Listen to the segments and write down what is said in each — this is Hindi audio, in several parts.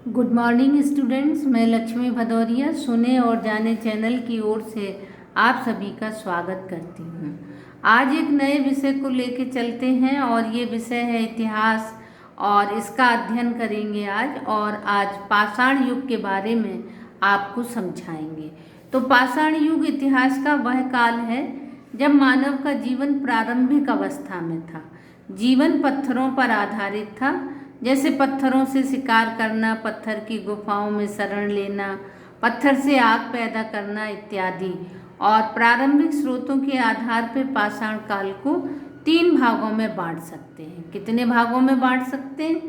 गुड मॉर्निंग स्टूडेंट्स, मैं लक्ष्मी भदौरिया सुने और जाने चैनल की ओर से आप सभी का स्वागत करती हूँ। आज एक नए विषय को लेके चलते हैं और ये विषय है इतिहास और इसका अध्ययन करेंगे आज पाषाण युग के बारे में आपको समझाएंगे। तो पाषाण युग इतिहास का वह काल है जब मानव का जीवन प्रारंभिक अवस्था में था। जीवन पत्थरों पर आधारित था, जैसे पत्थरों से शिकार करना, पत्थर की गुफाओं में शरण लेना, पत्थर से आग पैदा करना इत्यादि। और प्रारंभिक स्रोतों के आधार पर पाषाण काल को 3 भागों में बांट सकते हैं। कितने भागों में बांट सकते हैं?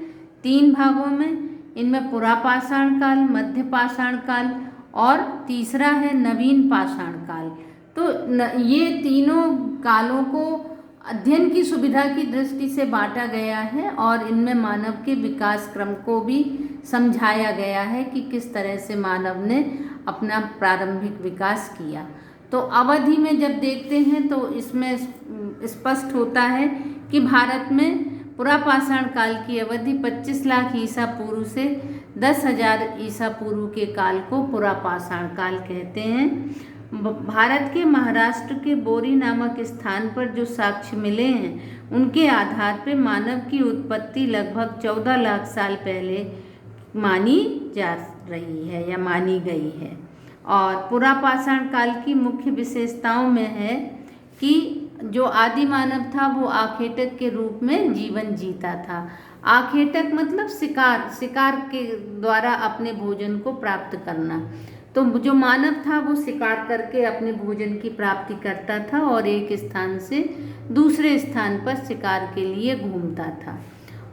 3 भागों में। इनमें पुरापाषाण काल, मध्य पाषाण काल और तीसरा है नवीन पाषाण काल। तो ये तीनों कालों को अध्ययन की सुविधा की दृष्टि से बांटा गया है और इनमें मानव के विकास क्रम को भी समझाया गया है कि किस तरह से मानव ने अपना प्रारंभिक विकास किया। तो अवधि में जब देखते हैं तो इसमें स्पष्ट होता है कि भारत में पुरापाषाण काल की अवधि 25 लाख ईसा पूर्व से 10,000 ईसा पूर्व के काल को पुरापाषाण काल कहते हैं। भारत के महाराष्ट्र के बोरी नामक स्थान पर जो साक्ष्य मिले हैं उनके आधार पर मानव की उत्पत्ति लगभग 14 लाख साल पहले मानी जा रही है या मानी गई है। और पुरापाषाण काल की मुख्य विशेषताओं में है कि जो आदि मानव था वो आखेटक के रूप में जीवन जीता था। आखेटक मतलब शिकार के द्वारा अपने भोजन को प्राप्त करना। तो जो मानव था वो शिकार करके अपने भोजन की प्राप्ति करता था और एक स्थान से दूसरे स्थान पर शिकार के लिए घूमता था।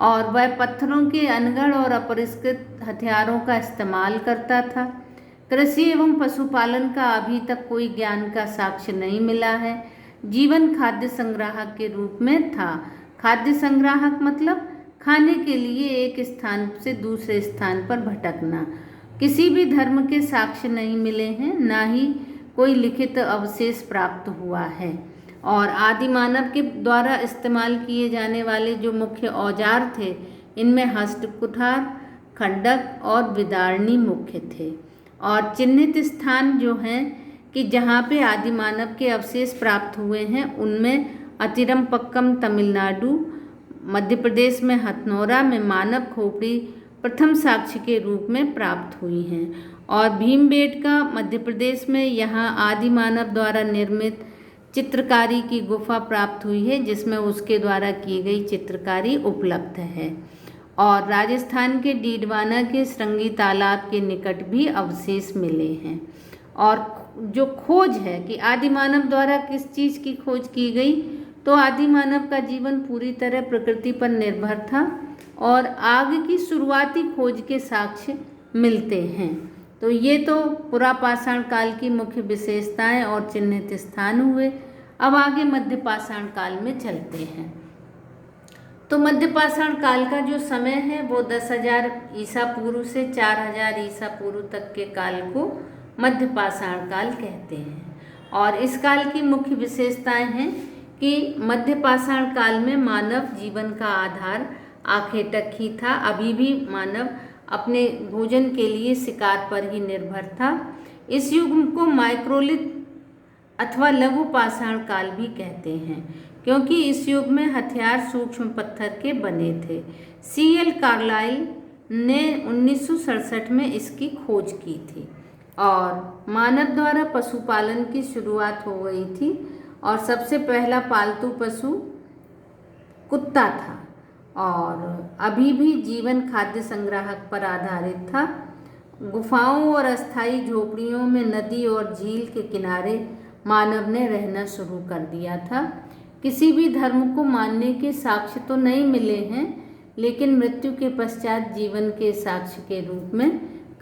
और वह पत्थरों के अनगढ़ और अपरिष्कृत हथियारों का इस्तेमाल करता था। कृषि एवं पशुपालन का अभी तक कोई ज्ञान का साक्ष्य नहीं मिला है। जीवन खाद्य संग्राहक के रूप में था। खाद्य संग्राहक मतलब खाने के लिए एक स्थान से दूसरे स्थान पर भटकना। किसी भी धर्म के साक्ष्य नहीं मिले हैं, ना ही कोई लिखित अवशेष प्राप्त हुआ है। और आदि मानव के द्वारा इस्तेमाल किए जाने वाले जो मुख्य औजार थे इनमें हस्त कुठार, खंडक और विदारणी मुख्य थे। और चिन्हित स्थान जो हैं कि जहाँ पे आदि मानव के अवशेष प्राप्त हुए हैं उनमें अतिरमपक्कम तमिलनाडु, मध्य प्रदेश में हथनौरा में मानव खोपड़ी प्रथम साक्ष्य के रूप में प्राप्त हुई हैं। और भीमबेटका मध्य प्रदेश में यहाँ आदि मानव द्वारा निर्मित चित्रकारी की गुफा प्राप्त हुई है, जिसमें उसके द्वारा की गई चित्रकारी उपलब्ध है। और राजस्थान के डीडवाना के श्रृंगी तालाब के निकट भी अवशेष मिले हैं। और जो खोज है कि आदि मानव द्वारा किस चीज़ की खोज की गई, तो आदि मानव का जीवन पूरी तरह प्रकृति पर निर्भर था और आग की शुरुआती खोज के साक्ष्य मिलते हैं। तो ये तो पुरापाषाण काल की मुख्य विशेषताएं और चिन्हित स्थान हुए। अब आगे मध्य पाषाण काल में चलते हैं। तो मध्य पाषाण काल का जो समय है वो 10,000 ईसा पूर्व से 4,000 ईसा पूर्व तक के काल को मध्य पाषाण काल कहते हैं। और इस काल की मुख्य विशेषताएं हैं कि मध्य पाषाण काल में मानव जीवन का आधार आखेटक ही था। अभी भी मानव अपने भोजन के लिए शिकार पर ही निर्भर था। इस युग को माइक्रोलिथ अथवा लघु पाषाण काल भी कहते हैं, क्योंकि इस युग में हथियार सूक्ष्म पत्थर के बने थे। C.L. कार्लाइल ने 1967 में इसकी खोज की थी। और मानव द्वारा पशुपालन की शुरुआत हो गई थी और सबसे पहला पालतू पशु कुत्ता था। और अभी भी जीवन खाद्य संग्राहक पर आधारित था। गुफाओं और अस्थायी झोपड़ियों में नदी और झील के किनारे मानव ने रहना शुरू कर दिया था। किसी भी धर्म को मानने के साक्ष्य तो नहीं मिले हैं, लेकिन मृत्यु के पश्चात जीवन के साक्ष्य के रूप में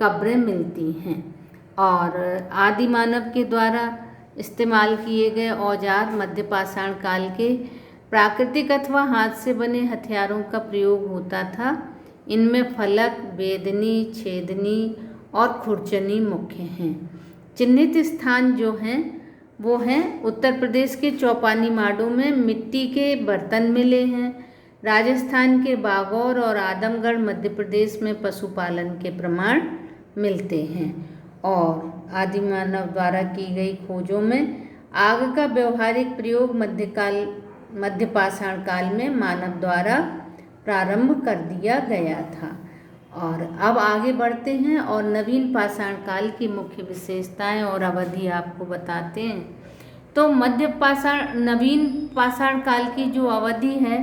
कब्रें मिलती हैं। और आदि मानव के द्वारा इस्तेमाल किए गए औजार मध्य पाषाण काल के प्राकृतिक अथवा हाथ से बने हथियारों का प्रयोग होता था। इनमें फलक, बेदनी, छेदनी और खुरचनी मुख्य हैं। चिन्हित स्थान जो हैं वो हैं उत्तर प्रदेश के चौपानी माडो में मिट्टी के बर्तन मिले हैं। राजस्थान के बागौर और आदमगढ़ मध्य प्रदेश में पशुपालन के प्रमाण मिलते हैं। और आदि मानव द्वारा की गई खोजों में आग का व्यवहारिक प्रयोग मध्य पाषाण काल में मानव द्वारा प्रारंभ कर दिया गया था। और अब आगे बढ़ते हैं और नवीन पाषाण काल की मुख्य विशेषताएं और अवधि आपको बताते हैं। तो नवीन पाषाण काल की जो अवधि है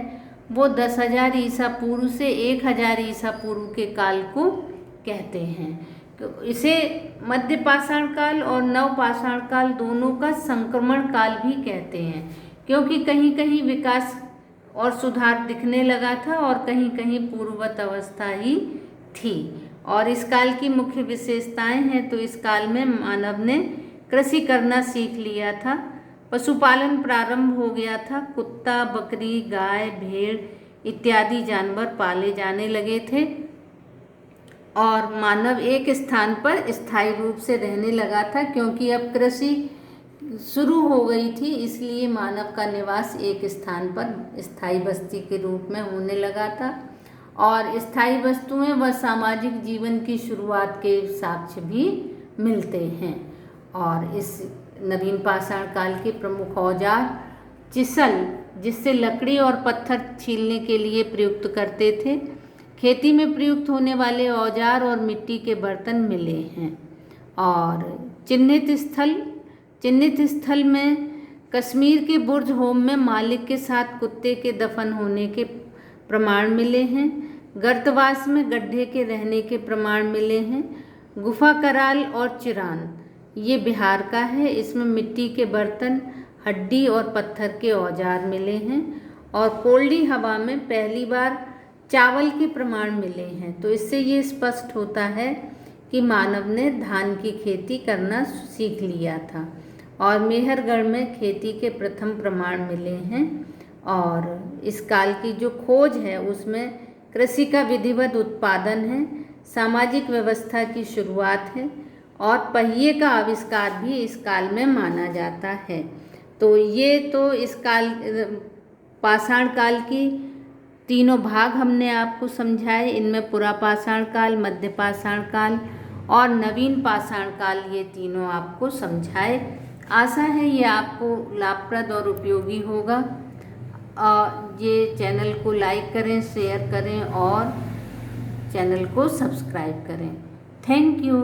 वो 10,000 ईसा पूर्व से 1,000 ईसा पूर्व के काल को कहते हैं। तो इसे मध्य पाषाण काल और नव पाषाण काल दोनों का संक्रमण काल भी कहते हैं, क्योंकि कहीं कहीं विकास और सुधार दिखने लगा था और कहीं कहीं पूर्ववत अवस्था ही थी। और इस काल की मुख्य विशेषताएं हैं तो इस काल में मानव ने कृषि करना सीख लिया था, पशुपालन प्रारंभ हो गया था, कुत्ता, बकरी, गाय, भेड़ इत्यादि जानवर पाले जाने लगे थे और मानव एक स्थान पर स्थायी रूप से रहने लगा था, क्योंकि अब कृषि शुरू हो गई थी, इसलिए मानव का निवास एक स्थान पर स्थायी बस्ती के रूप में होने लगा था। और स्थायी वस्तुएं व सामाजिक जीवन की शुरुआत के साक्ष्य भी मिलते हैं। और इस नवीन पाषाण काल के प्रमुख औजार चिसल, जिससे लकड़ी और पत्थर छीलने के लिए प्रयुक्त करते थे, खेती में प्रयुक्त होने वाले औजार और मिट्टी के बर्तन मिले हैं। और चिन्हित स्थल में कश्मीर के बुर्ज होम में मालिक के साथ कुत्ते के दफन होने के प्रमाण मिले हैं। गर्तवास में गड्ढे के रहने के प्रमाण मिले हैं। गुफा कराल और चिरान ये बिहार का है, इसमें मिट्टी के बर्तन, हड्डी और पत्थर के औजार मिले हैं। और कोल्डी हवा में पहली बार चावल के प्रमाण मिले हैं। तो इससे ये स्पष्ट होता है कि मानव ने धान की खेती करना सीख लिया था। और मेहरगढ़ में खेती के प्रथम प्रमाण मिले हैं। और इस काल की जो खोज है उसमें कृषि का विधिवत उत्पादन है, सामाजिक व्यवस्था की शुरुआत है और पहिए का आविष्कार भी इस काल में माना जाता है। तो ये तो इस पाषाण काल की तीनों भाग हमने आपको समझाए। इनमें पुरापाषाण काल, मध्य पाषाण काल और नवीन पाषाण काल, ये तीनों आपको समझाए। आशा है ये आपको लाभप्रद और उपयोगी होगा। ये चैनल को लाइक करें, शेयर करें और चैनल को सब्सक्राइब करें। Thank you.